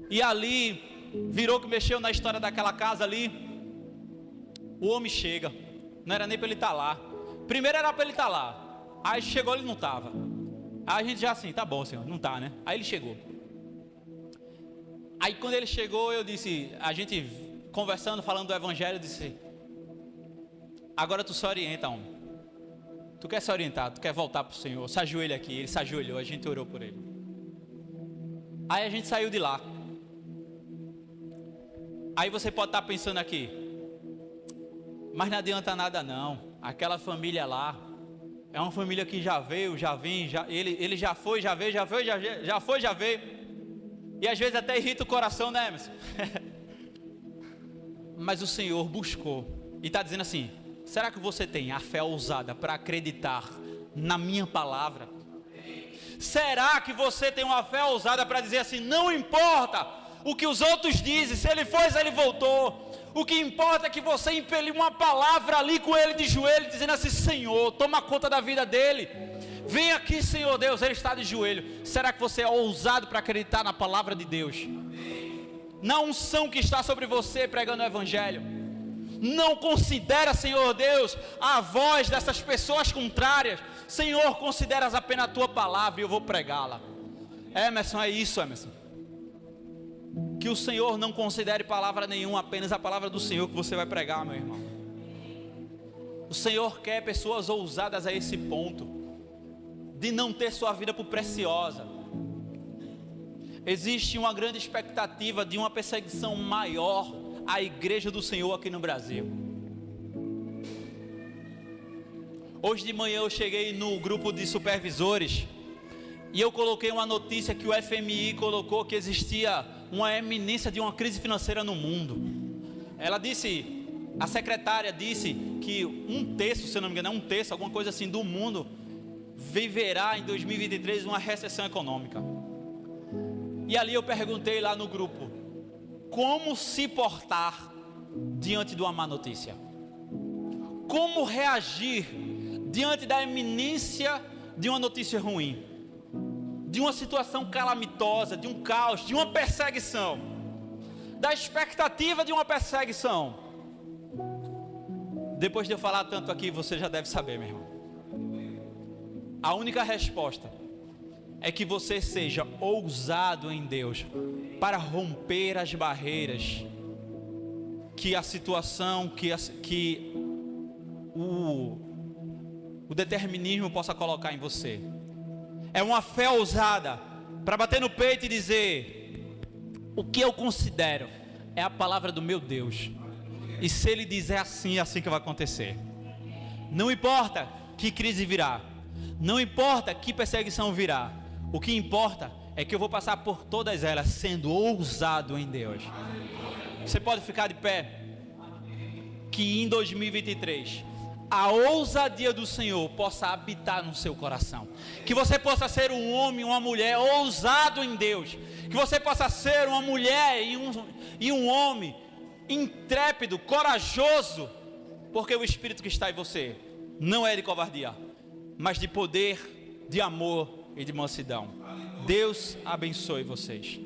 E ali, virou que mexeu na história daquela casa ali. O homem chega, não era nem para ele estar lá. Primeiro era para ele estar lá, aí chegou, ele não estava. Aí a gente já assim: tá bom, senhor, não está, né? Aí ele chegou. Aí quando ele chegou, eu disse, a gente conversando, falando do evangelho, eu disse: agora tu se orienta, homem. Tu quer se orientar, tu quer voltar para o Senhor, se ajoelha aqui. Ele se ajoelhou, a gente orou por ele. Aí a gente saiu de lá. Aí você pode estar pensando aqui: mas não adianta nada não, aquela família lá é uma família que já veio, já vem, ele já foi, já veio, já foi, já veio. E às vezes até irrita o coração, né, Emerson? Mas o Senhor buscou e está dizendo assim: será que você tem a fé ousada para acreditar na minha palavra? Será que você tem uma fé ousada para dizer assim: não importa o que os outros dizem, se ele foi, se ele voltou, o que importa é que você impeliu uma palavra ali com ele de joelho, dizendo assim: Senhor, toma conta da vida dele, vem aqui, Senhor Deus, ele está de joelho. Será que você é ousado para acreditar na palavra de Deus, na unção que está sobre você pregando o evangelho? Não considera, Senhor Deus, a voz dessas pessoas contrárias. Senhor, consideras apenas a tua palavra e eu vou pregá-la. Emerson, é isso, Emerson. Que o Senhor não considere palavra nenhuma, apenas a palavra do Senhor que você vai pregar, meu irmão. O Senhor quer pessoas ousadas a esse ponto, de não ter sua vida por preciosa. Existe uma grande expectativa de uma perseguição maior à igreja do Senhor aqui no Brasil. Hoje de manhã eu cheguei no grupo de supervisores e eu coloquei uma notícia que o FMI colocou, que existia uma eminência de uma crise financeira no mundo. Ela disse, a secretária disse que 1/3, se eu não me engano, 1/3, alguma coisa assim, do mundo viverá em 2023 uma recessão econômica. E ali eu perguntei lá no grupo: como se portar diante de uma má notícia? Como reagir diante da iminência de uma notícia ruim, de uma situação calamitosa, de um caos, de uma perseguição, da expectativa de uma perseguição? Depois de eu falar tanto aqui, você já deve saber, meu irmão. A única resposta é que você seja ousado em Deus para romper as barreiras que a situação, que o determinismo possa colocar em você. É uma fé ousada para bater no peito e dizer: o que eu considero é a palavra do meu Deus, e se Ele dizer assim, é assim que vai acontecer. Não importa que crise virá, não importa que perseguição virá, o que importa é que eu vou passar por todas elas sendo ousado em Deus. Você pode ficar de pé? Que em 2023 a ousadia do Senhor possa habitar no seu coração, que você possa ser um homem, uma mulher ousado em Deus, que você possa ser uma mulher e um homem intrépido, corajoso, porque o Espírito que está em você não é de covardia, mas de poder, de amor e de mansidão. Deus abençoe vocês.